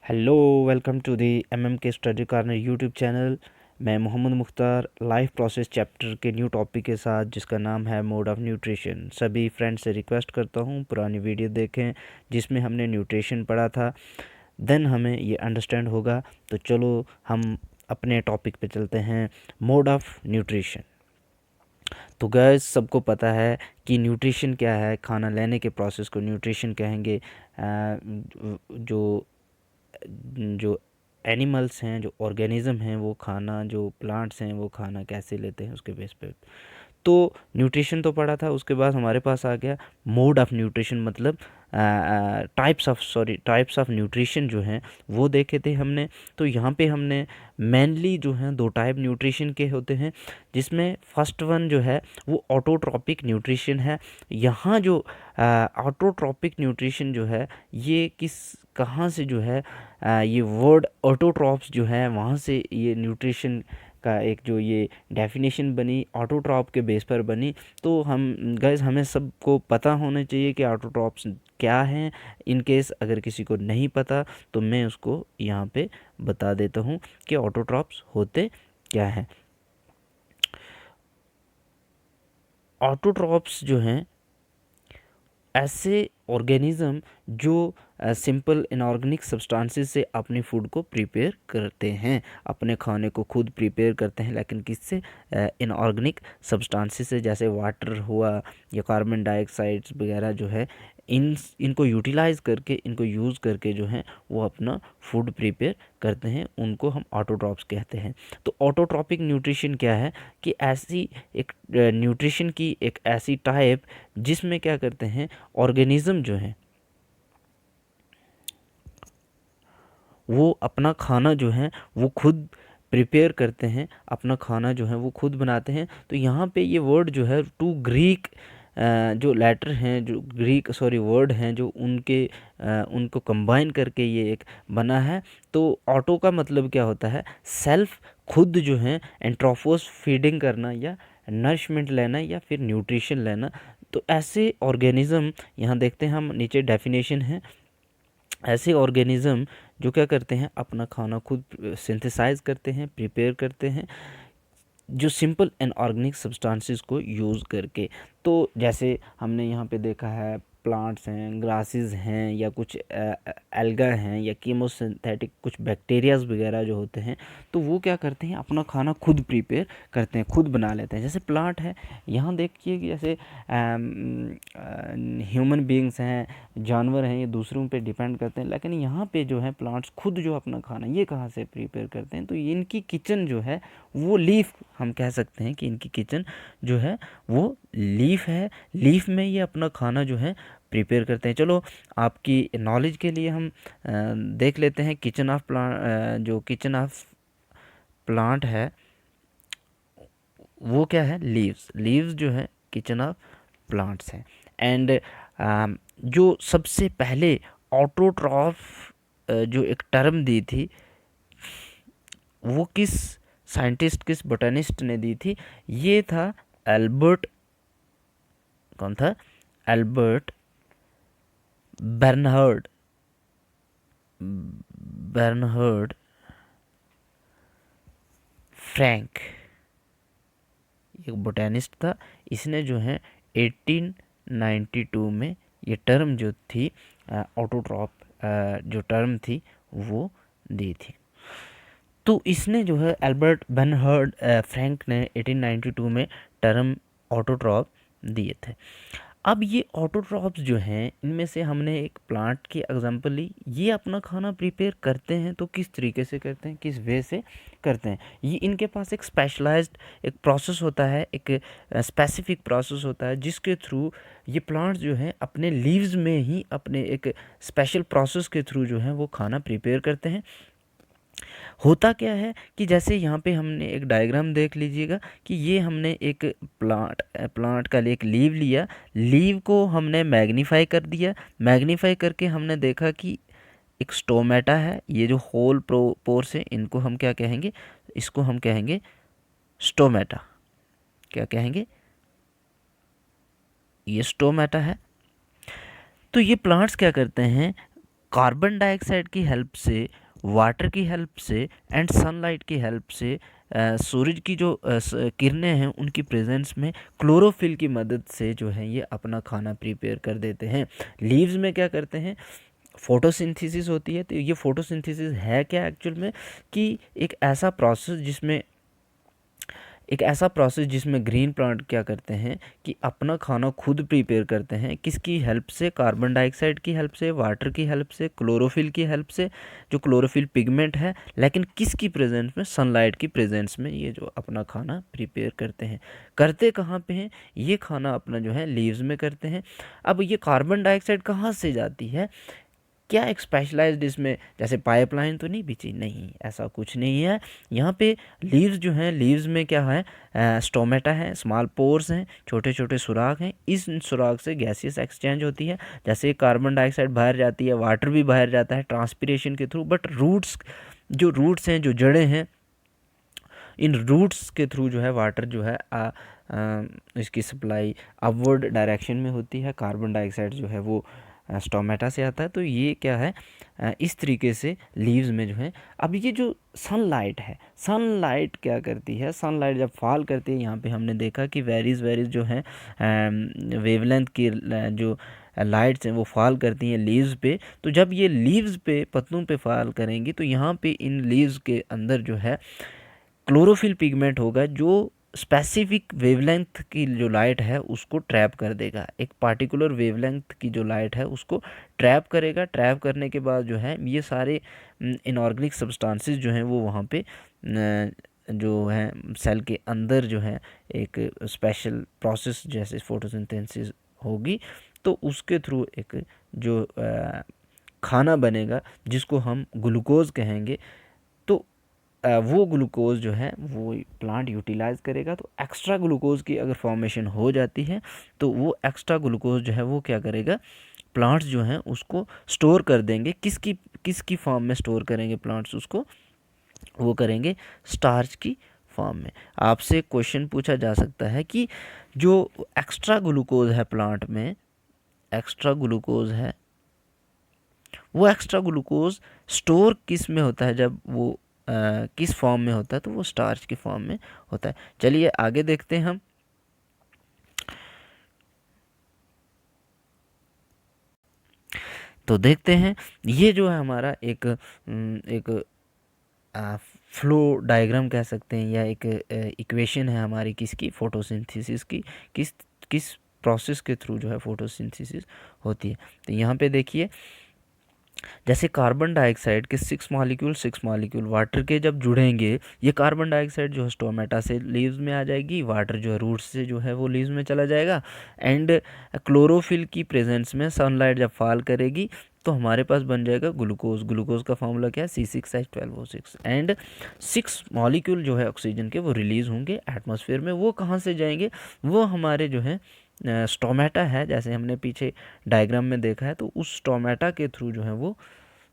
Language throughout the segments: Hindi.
हेलो, वेलकम टू दी के स्टडी कॉर्नर यूट्यूब चैनल। मैं Mohammad Mukhtar life process chapter के न्यू टॉपिक के साथ, जिसका नाम है मोड ऑफ़ न्यूट्रिशन। सभी फ्रेंड से रिक्वेस्ट करता हूँ पुरानी वीडियो देखें जिसमें हमने न्यूट्रिशन पढ़ा था, देन हमें ये अंडरस्टैंड होगा। तो चलो हम अपने टॉपिक पे चलते हैं, मोड ऑफ़ न्यूट्रिशन। तो गैस सबको पता है कि न्यूट्रिशन क्या है। खाना लेने के प्रोसेस को न्यूट्रिशन कहेंगे। जो जो एनिमल्स हैं, जो ऑर्गेनिज्म हैं, वो खाना, जो प्लांट्स हैं वो खाना कैसे लेते हैं उसके बेस पे। तो न्यूट्रिशन तो पढ़ा था, उसके बाद हमारे पास आ गया मोड ऑफ़ न्यूट्रिशन, मतलब टाइप्स ऑफ न्यूट्रिशन जो हैं वो देखे थे हमने। तो यहाँ पे हमने मेनली जो हैं दो टाइप न्यूट्रिशन के होते हैं, जिसमें फर्स्ट वन जो है वो ऑटोट्रॉपिक न्यूट्रिशन है। यहाँ जो ऑटोट्रॉपिक न्यूट्रिशन जो है ये कहाँ से जो है, ये वर्ड ऑटोट्रॉप्स जो है वहाँ से ये न्यूट्रिशन का एक जो ये डेफिनेशन बनी, ऑटोट्रॉप के बेस पर बनी। तो हमें सबको पता होना चाहिए कि ऑटोट्रॉप्स क्या हैं। इन केस अगर किसी को नहीं पता तो मैं उसको यहाँ पे बता देता हूँ कि ऑटोट्रॉप्स होते क्या हैं। ऑटोट्रॉप्स जो हैं ऐसे ऑर्गेनिज्म जो सिंपल इनऑर्गेनिक सब्सटेंसेस से अपनी फूड को प्रिपेयर करते हैं, अपने खाने को खुद प्रिपेयर करते हैं, लेकिन किससे? इनऑर्गेनिक सब्सटेंसेस से, जैसे वाटर हुआ या कार्बन डाइऑक्साइड्स वगैरह जो है, इनको यूटिलाइज करके, इनको यूज़ करके जो है वो अपना फूड प्रिपेयर करते हैं, उनको हम ऑटोट्रॉप्स कहते हैं। तो ऑटोट्रॉपिक न्यूट्रिशन क्या है कि ऐसी एक न्यूट्रिशन की एक ऐसी टाइप जिसमें क्या करते हैं ऑर्गेनिज्म जो है वो अपना खाना जो है वो खुद प्रिपेयर करते हैं, अपना खाना जो है वो खुद बनाते हैं। तो यहाँ पे ये वर्ड जो है टू ग्रीक जो लेटर हैं, जो ग्रीक वर्ड हैं, जो उनको कंबाइन करके ये एक बना है। तो ऑटो का मतलब क्या होता है? सेल्फ, खुद जो है एंट्रोफोस फीडिंग करना या नरिशमेंट लेना या फिर न्यूट्रिशन लेना। तो ऐसे ऑर्गेनिज्म, यहाँ देखते हैं हम नीचे डेफिनेशन है, ऐसे ऑर्गेनिज्म जो क्या करते हैं अपना खाना खुद सिंथेसाइज करते हैं, प्रिपेयर करते हैं, जो सिंपल एंड ऑर्गेनिक सब्सटेंसेस को यूज़ करके। तो जैसे हमने यहाँ पे देखा है प्लांट्स हैं, ग्रासेस हैं, या कुछ एल्गा हैं, या कीमोसिंथेटिक कुछ बैक्टीरियाज वगैरह जो होते हैं, तो वो क्या करते हैं अपना खाना खुद प्रिपेयर करते हैं, खुद बना लेते हैं। जैसे प्लांट है, यहाँ देखिए कि जैसे ह्यूमन बीइंग्स हैं, जानवर हैं, ये दूसरों पे डिपेंड करते हैं, लेकिन यहाँ पे जो है प्लांट्स खुद जो अपना खाना ये कहाँ से प्रिपेयर करते हैं? तो इनकी किचन जो है वो लीफ, हम कह सकते हैं कि इनकी किचन जो है वो लीफ है। लीफ में ये अपना खाना जो है प्रिपेयर करते हैं। चलो आपकी नॉलेज के लिए हम देख लेते हैं किचन ऑफ प्लांट, जो किचन ऑफ प्लांट है वो क्या है? लीव्स। लीव्स जो है किचन ऑफ प्लांट्स हैं। एंड जो सबसे पहले ऑटोट्रॉफ जो एक टर्म दी थी वो किस साइंटिस्ट, किस बोटनिस्ट ने दी थी? ये था एल्बर्ट, कौन था? एल्बर्ट बर्नहर्ड, बर्नहर्ड फ्रैंक, एक बोटनिस्ट था। इसने जो है 1892 में ये टर्म जो थी ऑटोट्रॉप जो टर्म थी वो दी थी। तो इसने जो है एल्बर्ट बर्नहर्ड फ्रैंक ने 1892 में टर्म ऑटोट्रॉप दिए थे। अब ये ऑटोट्रॉप्स जो हैं इनमें से हमने एक प्लांट की एग्जांपल ली, ये अपना खाना प्रिपेयर करते हैं तो किस तरीके से करते हैं, किस वे से करते हैं? ये इनके पास एक स्पेशलाइज्ड एक प्रोसेस होता है, एक स्पेसिफिक प्रोसेस होता है, जिसके थ्रू ये प्लांट्स जो हैं अपने लीव्स में ही अपने एक स्पेशल प्रोसेस के थ्रू जो है वो खाना प्रिपेयर करते हैं। होता क्या है कि जैसे यहाँ पे हमने एक डायग्राम देख लीजिएगा कि ये हमने एक प्लांट का एक लीव लिया, लीव को हमने मैग्नीफाई कर दिया, मैग्नीफाई करके हमने देखा कि एक स्टोमेटा है, ये जो होल पोर्स है इनको हम क्या कहेंगे? इसको हम कहेंगे स्टोमेटा। क्या कहेंगे? ये स्टोमेटा है। तो ये प्लांट्स क्या करते हैं? कार्बन डाइऑक्साइड की हेल्प से, वाटर की हेल्प से एंड सनलाइट की हेल्प से, सूरज की जो किरणें हैं उनकी प्रेजेंस में क्लोरोफिल की मदद से जो है ये अपना खाना प्रिपेयर कर देते हैं। लीव्स में क्या करते हैं, फोटोसिंथेसिस होती है। तो ये फोटोसिंथेसिस है क्या एक्चुअल में, कि एक ऐसा प्रोसेस जिसमें ग्रीन प्लांट क्या करते हैं कि अपना खाना खुद प्रिपेयर करते हैं। किसकी हेल्प से, कार्बन डाइऑक्साइड की हेल्प से, वाटर की हेल्प से, क्लोरोफिल की हेल्प से, जो क्लोरोफिल पिगमेंट है, लेकिन किसकी प्रेजेंस में, सनलाइट की प्रेजेंस में ये जो अपना खाना प्रिपेयर करते हैं। करते कहाँ पे हैं, ये खाना अपना जो है लीव्स में करते हैं। अब ये कार्बन डाइऑक्साइड कहाँ से जाती है, क्या एक स्पेशलाइज्ड इसमें जैसे पाइपलाइन तो नहीं बिछी, नहीं, ऐसा कुछ नहीं है। यहाँ पे लीव्स जो हैं, लीव्स में क्या है, स्टोमेटा है, स्मॉल पोर्स हैं, छोटे छोटे सुराख हैं। इस सुराख से गैसियस एक्सचेंज होती है। जैसे कार्बन डाइऑक्साइड बाहर जाती है, वाटर भी बाहर जाता है ट्रांसपिरेशन के थ्रू। बट रूट्स हैं, जो जड़ें हैं, इन रूट्स के थ्रू जो है वाटर जो है इसकी सप्लाई अपवर्ड डायरेक्शन में होती है। कार्बन डाइऑक्साइड जो है वो स्टोमेटा से आता है। तो ये क्या है, इस तरीके से लीव्स में जो है। अब ये जो सनलाइट है, सनलाइट क्या करती है, सनलाइट जब फॉल करती है, यहाँ पे हमने देखा कि वेरीज जो है वेवलेंथ की जो लाइट्स हैं वो फॉल करती हैं लीव्स पे। तो जब ये लीव्स पे, पत्तों पे फॉल करेंगी, तो यहाँ पे इन लीव्स के अंदर जो है क्लोरोफिल पिगमेंट होगा, जो स्पेसिफिक वेवलेंथ की जो लाइट है उसको ट्रैप कर देगा। एक पार्टिकुलर वेवलेंथ की जो लाइट है उसको ट्रैप करेगा। ट्रैप करने के बाद जो है ये सारे इनऑर्गेनिक सब्सटेंसेस जो हैं वो वहाँ पे जो है सेल के अंदर जो है एक स्पेशल प्रोसेस जैसे फोटोसिंथेसिस होगी, तो उसके थ्रू एक जो खाना बनेगा जिसको हम ग्लूकोज कहेंगे। तो वो ग्लूकोज जो है वो प्लांट यूटिलाइज करेगा। तो एक्स्ट्रा ग्लूकोज की अगर फॉर्मेशन हो जाती है तो वो एक्स्ट्रा ग्लूकोज जो है वो क्या करेगा, प्लांट्स जो हैं उसको स्टोर कर देंगे। किसकी फॉर्म में स्टोर करेंगे प्लांट्स उसको, वो करेंगे स्टार्च की फॉर्म में। आपसे क्वेश्चन पूछा जा सकता है कि जो एक्स्ट्रा ग्लूकोज है प्लांट में, एक्स्ट्रा ग्लूकोज है, वो एक्स्ट्रा ग्लूकोज स्टोर किस में होता है, जब वो किस फॉर्म में होता है, तो वो स्टार्च की फॉर्म में होता है। चलिए आगे देखते हैं हम। तो देखते हैं ये जो है हमारा एक फ्लो डायग्राम कह सकते हैं, या एक इक्वेशन है हमारी किसकी, फोटोसिंथेसिस की। किस किस प्रोसेस के थ्रू जो है फोटोसिंथेसिस होती है। तो यहाँ पे देखिए, जैसे कार्बन डाइऑक्साइड के 6 मॉलिक्यूल वाटर के जब जुड़ेंगे, ये कार्बन डाइऑक्साइड जो है स्टोमेटा से लीव्स में आ जाएगी, वाटर जो है रूट्स से जो है वो लीव्स में चला जाएगा। एंड क्लोरोफिल की प्रेजेंस में सनलाइट जब फॉल करेगी तो हमारे पास बन जाएगा ग्लूकोज। ग्लूकोज का फॉर्मूला क्या है, C6H12O6। एंड 6 मॉलिक्यूल जो है ऑक्सीजन के वो रिलीज़ होंगे एटमॉस्फेयर में। वो कहाँ से जाएंगे, वो हमारे जो है स्टोमेटा है, जैसे हमने पीछे डायग्राम में देखा है, तो उस स्टोमेटा के थ्रू जो है वो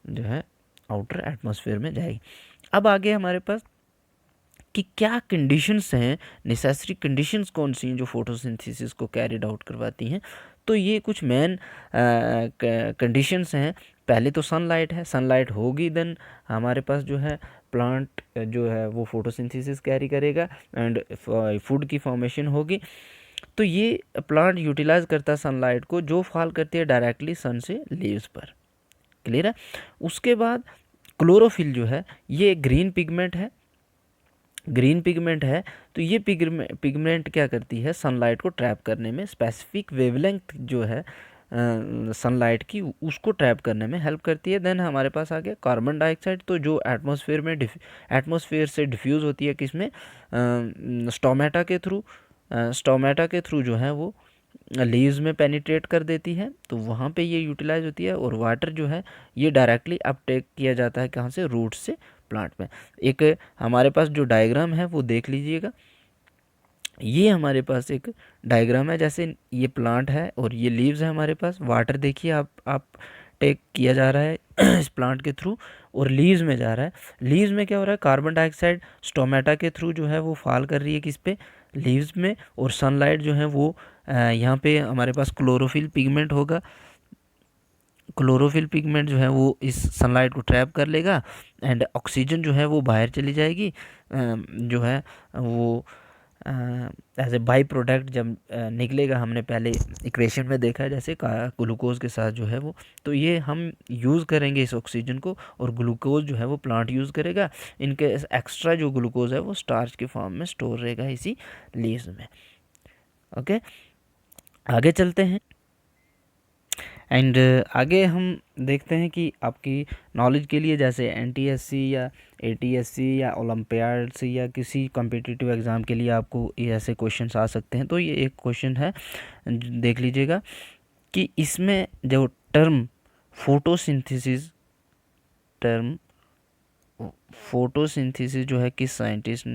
जो है आउटर एटमॉस्फेयर में जाएगी। अब आगे हमारे पास कि क्या कंडीशंस हैं, नेसेसरी कंडीशंस कौन सी हैं जो फोटोसिंथेसिस को कैरिड आउट करवाती हैं। तो ये कुछ मेन कंडीशंस हैं। पहले तो सनलाइट है, सनलाइट होगी देन हमारे पास जो है प्लांट जो है वो फोटोसिंथेसिस कैरी करेगा एंड फूड की फॉर्मेशन होगी। तो ये प्लांट यूटिलाइज करता है सनलाइट को, जो फॉल करती है डायरेक्टली सन से लीव्स पर। क्लियर है। उसके बाद क्लोरोफिल जो है ये ग्रीन पिगमेंट है, ग्रीन पिगमेंट है। तो ये पिगमेंट क्या करती है, सनलाइट को ट्रैप करने में, स्पेसिफिक वेवलेंथ जो है सनलाइट की उसको ट्रैप करने में हेल्प करती है। देन हमारे पास आ गया कार्बन डाइऑक्साइड, तो जो एटमॉस्फेयर से डिफ्यूज़ होती है किसमें, स्टोमेटा के थ्रू। स्टोमेटा के थ्रू जो है वो लीव्स में पेनिट्रेट कर देती है, तो वहाँ पे ये यूटिलाइज होती है। और वाटर जो है ये डायरेक्टली अपटेक किया जाता है कहाँ से, रूट से प्लांट में। एक हमारे पास जो डायग्राम है वो देख लीजिएगा। ये हमारे पास एक डायग्राम है, जैसे ये प्लांट है और ये लीव्स है हमारे पास। वाटर देखिए आप टेक किया जा रहा है इस प्लांट के थ्रू और लीव्स में जा रहा है। लीव्स में क्या हो रहा है, कार्बन डाइऑक्साइड स्टोमेटा के थ्रू जो है वो फॉल कर रही है किस पे, लीव्स में। और सनलाइट जो है वो यहाँ पे हमारे पास क्लोरोफिल पिगमेंट होगा, क्लोरोफिल पिगमेंट जो है वो इस सनलाइट को ट्रैप कर लेगा एंड ऑक्सीजन जो है वो बाहर चली जाएगी, जो है वो एज ए बाई प्रोडक्ट जब निकलेगा, हमने पहले इक्वेशन में देखा है जैसे ग्लूकोज के साथ जो है वो, तो ये हम यूज़ करेंगे इस ऑक्सीजन को और ग्लूकोज जो है वो प्लांट यूज़ करेगा। इनके एक्स्ट्रा जो ग्लूकोज है वो स्टार्च के फॉर्म में स्टोर रहेगा इसी लीव्स में। ओके, आगे चलते हैं एंड आगे हम देखते हैं कि आपकी नॉलेज के लिए जैसे एनटीएससी या एटीएससी या ओलंपियाड से या किसी कॉम्पिटिटिव एग्ज़ाम के लिए आपको ये ऐसे क्वेश्चंस आ सकते हैं। तो ये एक क्वेश्चन है, देख लीजिएगा कि इसमें जो टर्म फोटोसिंथेसिस जो है किस साइंटिस्ट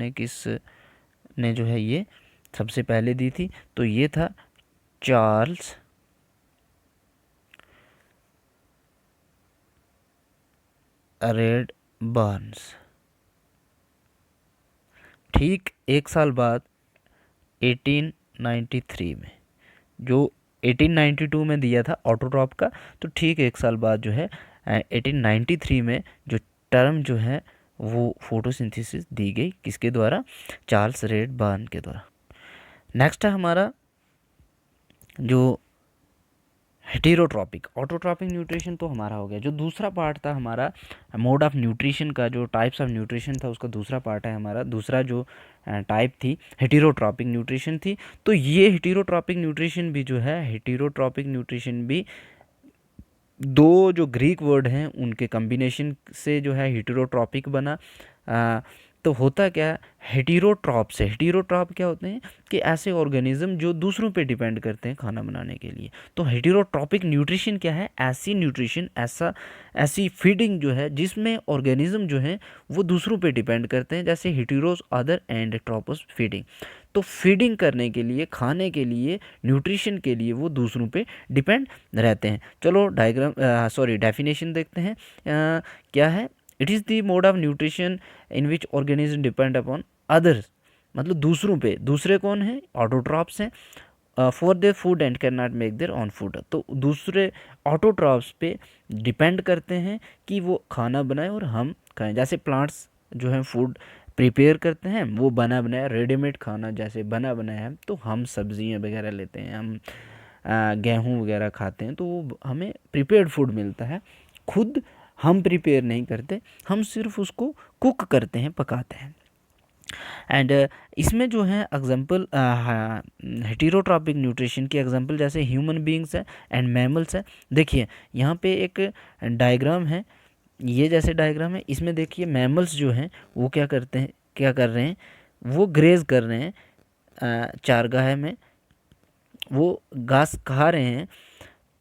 ने जो है ये सबसे पहले दी थी, तो ये था चार्ल्स रेड बर्न्स। ठीक एक साल बाद 1893 में, जो 1892 में दिया था ऑटोट्रॉप का, तो ठीक एक साल बाद जो है 1893 में जो टर्म जो है वो फोटोसिंथेसिस दी गई, किसके द्वारा? चार्ल्स रेड बर्न के द्वारा। नेक्स्ट है हमारा जो हेटेरोट्रॉपिक। ऑटोट्रॉपिक न्यूट्रिशन तो हमारा हो गया। जो दूसरा पार्ट था हमारा मोड ऑफ न्यूट्रिशन का, जो टाइप्स ऑफ न्यूट्रिशन था उसका दूसरा पार्ट है हमारा, दूसरा जो टाइप थी हेटेरोट्रॉपिक न्यूट्रिशन थी। तो ये हेटेरोट्रॉपिक न्यूट्रिशन भी जो है, हेटेरोट्रॉपिक न्यूट्रिशन भी दो जो ग्रीक वर्ड हैं उनके कम्बिनेशन से जो है हेटेरोट्रॉपिक बना। तो होता क्या है हेटेरोट्रॉप से, हेटेरोट्रॉप क्या होते हैं कि ऐसे ऑर्गेनिज्म जो दूसरों पे डिपेंड करते हैं खाना बनाने के लिए। तो हेटेरोट्रॉपिक न्यूट्रिशन क्या है? ऐसी न्यूट्रिशन, ऐसी फीडिंग जो है जिसमें ऑर्गेनिज्म जो है वो दूसरों पे डिपेंड करते हैं, जैसे हेटेरोस अदर एंड ट्रोपोस फीडिंग। तो फीडिंग करने के लिए, खाने के लिए, न्यूट्रिशन के लिए वो दूसरों पे डिपेंड रहते हैं। चलो डेफिनेशन देखते हैं क्या है। It is the mode of nutrition in which organism depend upon others, मतलब दूसरों पे। दूसरे कौन है? ऑटोट्रॉप्स हैं। For their food and can not make their on food. तो दूसरे ऑटोट्रॉप्स पे डिपेंड करते हैं कि वो खाना बनाए और हम खाएं। जैसे प्लांट्स जो हैं फूड प्रिपेयर करते हैं, वो बना बनाया रेडीमेड खाना जैसे बना बनाया है, तो हम सब्जियां वगैरह लेते हैं, हम गेहूँ वगैरह खाते हैं, तो वो हमें प्रिपेयर्ड फूड मिलता है। खुद हम प्रिपेयर नहीं करते, हम सिर्फ उसको कुक करते हैं, पकाते हैं। एंड इसमें जो है एग्जांपल हेटेरोट्रॉपिक न्यूट्रिशन की एग्जांपल जैसे ह्यूमन बींग्स है एंड मैमल्स है। देखिए यहाँ पे एक डायग्राम है, ये जैसे डायग्राम है, इसमें देखिए मैमल्स जो हैं वो क्या करते हैं, क्या कर रहे हैं, वो ग्रेज कर रहे हैं चारगाह में, वो घास खा रहे हैं।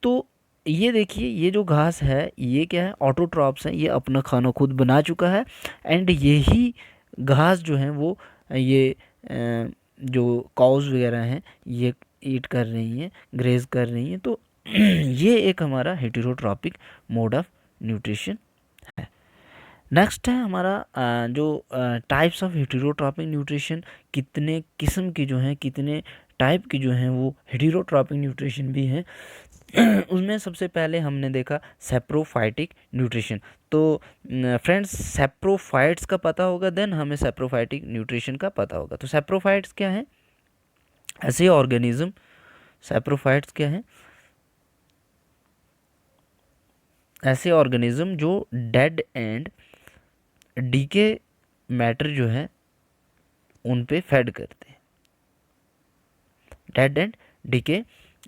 तो ये देखिए ये जो घास है ये क्या है? ऑटोट्रॉप्स हैं, ये अपना खाना खुद बना चुका है एंड यही घास जो है वो ये जो काउज वगैरह हैं ये ईट कर रही हैं, ग्रेज कर रही हैं। तो ये एक हमारा हेटेरोट्रॉपिक मोड ऑफ न्यूट्रिशन है। नेक्स्ट है हमारा जो टाइप्स ऑफ हेटेरोट्रॉपिक न्यूट्रिशन, कितने किस्म की जो हैं, कितने टाइप की जो हैं वो हेटेरोट्रॉपिक न्यूट्रिशन भी हैं। उसमें सबसे पहले हमने देखा सेप्रोफाइटिक न्यूट्रिशन। तो फ्रेंड्स सेप्रोफाइट्स का पता होगा, देन हमें सेप्रोफाइटिक न्यूट्रिशन का पता होगा। तो सेप्रोफाइट्स क्या है? ऐसे ऑर्गेनिज्म, सेप्रोफाइट्स क्या है? ऐसे ऑर्गेनिज्म जो डेड एंड डीके मैटर जो है उन पे फेड करते हैं, डेड एंड डीके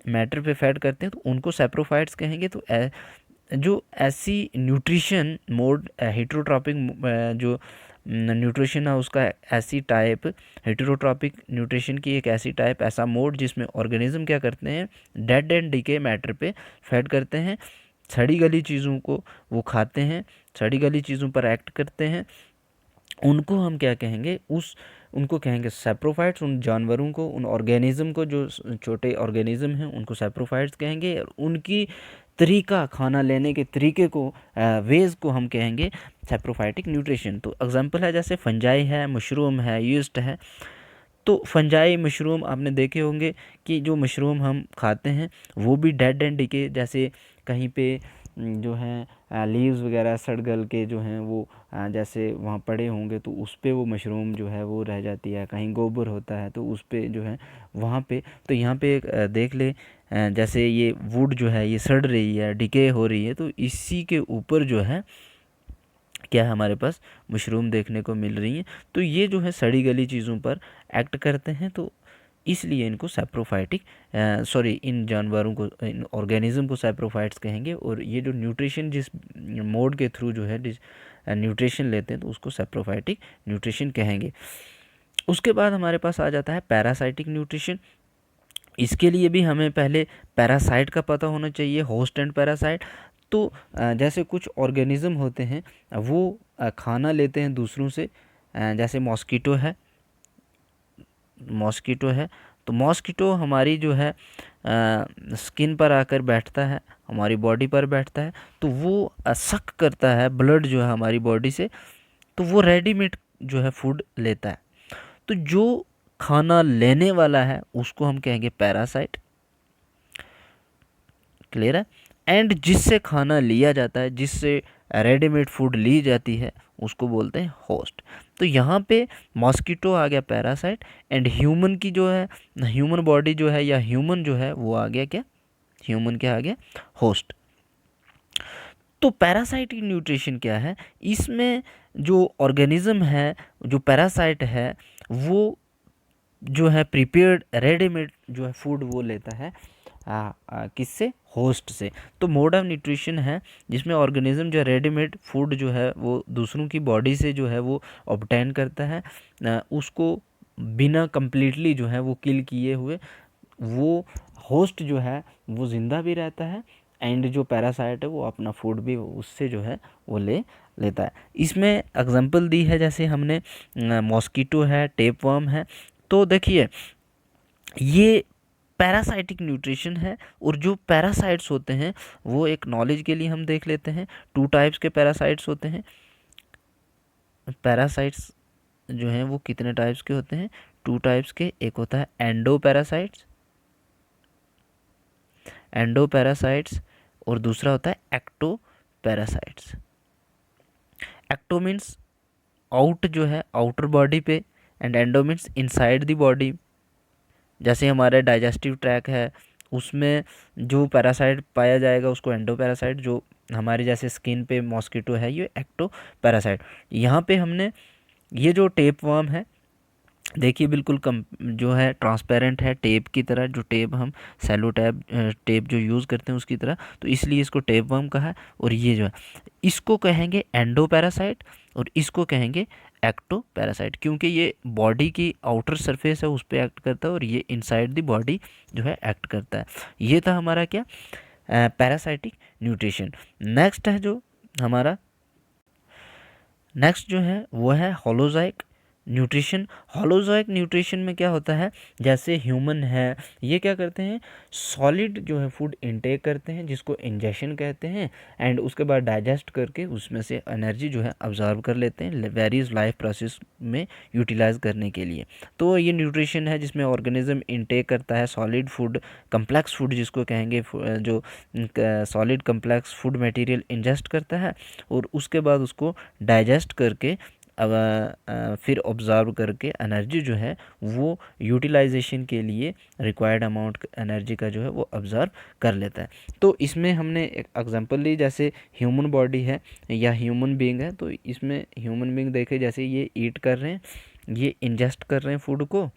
मैटर पे फेड करते हैं, तो उनको सेप्रोफाइट्स कहेंगे। तो जो ऐसी न्यूट्रिशन मोड हेटेरोट्रॉपिक जो न्यूट्रिशन है उसका ऐसी टाइप, हेटेरोट्रॉपिक न्यूट्रिशन की एक ऐसी टाइप, ऐसा मोड जिसमें ऑर्गेनिज्म क्या करते हैं, डेड एंड डीके मैटर पे फेड करते हैं, सड़ी गली चीज़ों को वो खाते हैं, सड़ी गली चीज़ों पर एक्ट करते हैं, उनको हम क्या कहेंगे? उनको कहेंगे सेप्रोफाइट्स। उन जानवरों को, उन ऑर्गेनिज्म को, जो छोटे ऑर्गेनिज्म हैं उनको सेप्रोफाइट्स कहेंगे। और उनकी तरीका, खाना लेने के तरीके को, वेज को हम कहेंगे सेप्रोफाइटिक न्यूट्रिशन। तो एग्जांपल है जैसे फंजाई है, मशरूम है, यीस्ट है। तो फंजाई मशरूम आपने देखे होंगे कि जो मशरूम हम खाते हैं वो भी डेड एंड डीके, जैसे कहीं पे जो हैं लीव्स वगैरह सड़ गल के जो हैं वो जैसे वहाँ पड़े होंगे तो उस पे वो मशरूम जो है वो रह जाती है, कहीं गोबर होता है तो उस पे जो है वहाँ पे। तो यहाँ पे एक देख ले जैसे ये वुड जो है ये सड़ रही है, डिके हो रही है, तो इसी के ऊपर जो है क्या है हमारे पास मशरूम देखने को मिल रही हैं। तो ये जो है सड़ी गली चीज़ों पर एक्ट करते हैं, तो इसलिए इनको सैप्रोफाइटिक सॉरी इन जानवरों को, इन ऑर्गेनिज्म को सैप्रोफाइट्स कहेंगे। और ये जो न्यूट्रिशन जिस मोड के थ्रू जो है न्यूट्रिशन लेते हैं तो उसको सैप्रोफाइटिक न्यूट्रिशन कहेंगे। उसके बाद हमारे पास आ जाता है पैरासाइटिक न्यूट्रिशन। इसके लिए भी हमें पहले पैरासाइट का पता होना चाहिए, होस्ट एंड पैरासाइट। तो जैसे कुछ ऑर्गेनिज्म होते हैं वो खाना लेते हैं दूसरों से, जैसे मॉस्किटो है। तो मॉस्किटो हमारी जो है स्किन पर आकर बैठता है, हमारी बॉडी पर बैठता है, तो वो सक करता है ब्लड जो है हमारी बॉडी से, तो वो रेडीमेड जो है फूड लेता है। तो जो खाना लेने वाला है उसको हम कहेंगे पैरासाइट, क्लियर है। एंड जिससे खाना लिया जाता है, जिससे रेडीमेड फूड ली जाती है, उसको बोलते हैं होस्ट। तो यहाँ पे मॉस्किटो आ गया पैरासाइट, एंड ह्यूमन की जो है ह्यूमन बॉडी जो है या ह्यूमन जो है वो आ गया क्या, ह्यूमन क्या आ गया, होस्ट। तो पैरासाइटिक न्यूट्रिशन क्या है, इसमें जो ऑर्गेनिज्म है, जो पैरासाइट है, वो जो है प्रिपेयर्ड रेडीमेड जो है फूड वो लेता है किससे, होस्ट से। तो मोड ऑफ न्यूट्रिशन है जिसमें ऑर्गेनिज्म जो रेडीमेड फूड जो है वो दूसरों की बॉडी से जो है वो ऑब्टेन करता है, उसको बिना कंप्लीटली जो है वो किल किए हुए। वो होस्ट जो है वो ज़िंदा भी रहता है, एंड जो पैरासाइट है वो अपना फूड भी उससे जो है वो लेता है। इसमें एग्जांपल दी है, जैसे हमने मॉस्किटो है, टेपवर्म है। तो देखिए ये पैरासाइटिक न्यूट्रिशन है। और जो पैरासाइट्स होते हैं वो एक नॉलेज के लिए हम देख लेते हैं, 2 टाइप्स के पैरासाइट्स होते हैं। पैरासाइट्स जो हैं वो कितने टाइप्स के होते हैं, 2 टाइप्स के। एक होता है एंडोपैरासाइट्स और दूसरा होता है एक्टोपैरासाइट्स। एक्टो मीन्स आउट जो है आउटर बॉडी पे, and endo means inside the body. जैसे हमारे डाइजेस्टिव ट्रैक है उसमें जो पैरासाइट पाया जाएगा उसको एंडोपैरासाइट, जो हमारे जैसे स्किन पे मॉस्किटो है ये एक्टोपैरासाइट। यहाँ पे हमने ये जो टेपवर्म है, देखिए बिल्कुल कम जो है ट्रांसपेरेंट है, टेप की तरह, जो टेप हम सेलो टेप जो यूज़ करते हैं उसकी तरह, तो इसलिए इसको टेपवर्म कहा है। और ये जो है इसको कहेंगे एंडोपैरासाइट और इसको कहेंगे एक्टोपैरासाइट, क्योंकि ये बॉडी की आउटर सरफेस है उस पर एक्ट करता है और ये इनसाइड द बॉडी जो है एक्ट करता है। ये था हमारा क्या, पैरासाइटिक न्यूट्रिशन। नेक्स्ट है जो हमारा नेक्स्ट जो है वो है होलोजाइक न्यूट्रिशन। होलोजाइक न्यूट्रिशन में क्या होता है, जैसे ह्यूमन है ये क्या करते हैं, सॉलिड जो है फूड इनटेक करते हैं जिसको इंजेक्शन कहते हैं, एंड उसके बाद डाइजेस्ट करके उसमें से एनर्जी जो है अब्जॉर्ब कर लेते हैं वेरियस लाइफ प्रोसेस में यूटिलाइज करने के लिए। तो ये न्यूट्रिशन है जिसमें ऑर्गेनिज्म इनटेक करता है सॉलिड फूड, कम्प्लेक्स फूड जिसको कहेंगे, जो solid complex food material ingest करता है और उसके बाद उसको डाइजेस्ट करके अब फिर ऑब्ज़र्व करके एनर्जी जो है वो यूटिलाइजेशन के लिए रिक्वायर्ड अमाउंट एनर्जी का जो है वो ऑब्ज़र्व कर लेता है। तो इसमें हमने एक एग्जांपल ली, जैसे ह्यूमन बॉडी है या ह्यूमन बीइंग है, तो इसमें ह्यूमन बीइंग देखे जैसे ये ईट कर रहे हैं, ये इंजेस्ट कर रहे हैं फूड को,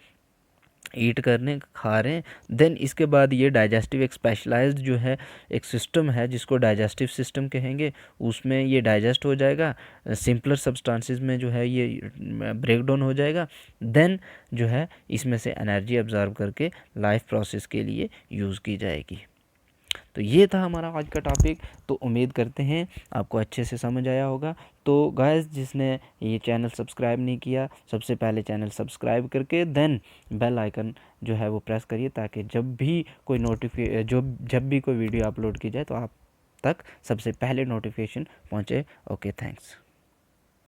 ईट करने खा रहे हैं, देन इसके बाद ये डाइजेस्टिव एक स्पेशलाइज्ड जो है एक सिस्टम है जिसको डाइजेस्टिव सिस्टम कहेंगे, उसमें ये डाइजेस्ट हो जाएगा, सिंपलर सब्सटेंसेस में जो है ये ब्रेक डाउन हो जाएगा, देन जो है इसमें से एनर्जी अब्जॉर्ब करके लाइफ प्रोसेस के लिए यूज़ की जाएगी। तो ये था हमारा आज का टॉपिक। तो उम्मीद करते हैं आपको अच्छे से समझ आया होगा। तो गाइस जिसने ये चैनल सब्सक्राइब नहीं किया, सबसे पहले चैनल सब्सक्राइब करके देन बेल आइकन जो है वो प्रेस करिए, ताकि जब भी कोई जब भी कोई वीडियो अपलोड की जाए तो आप तक सबसे पहले नोटिफिकेशन पहुँचे। Okay, thanks.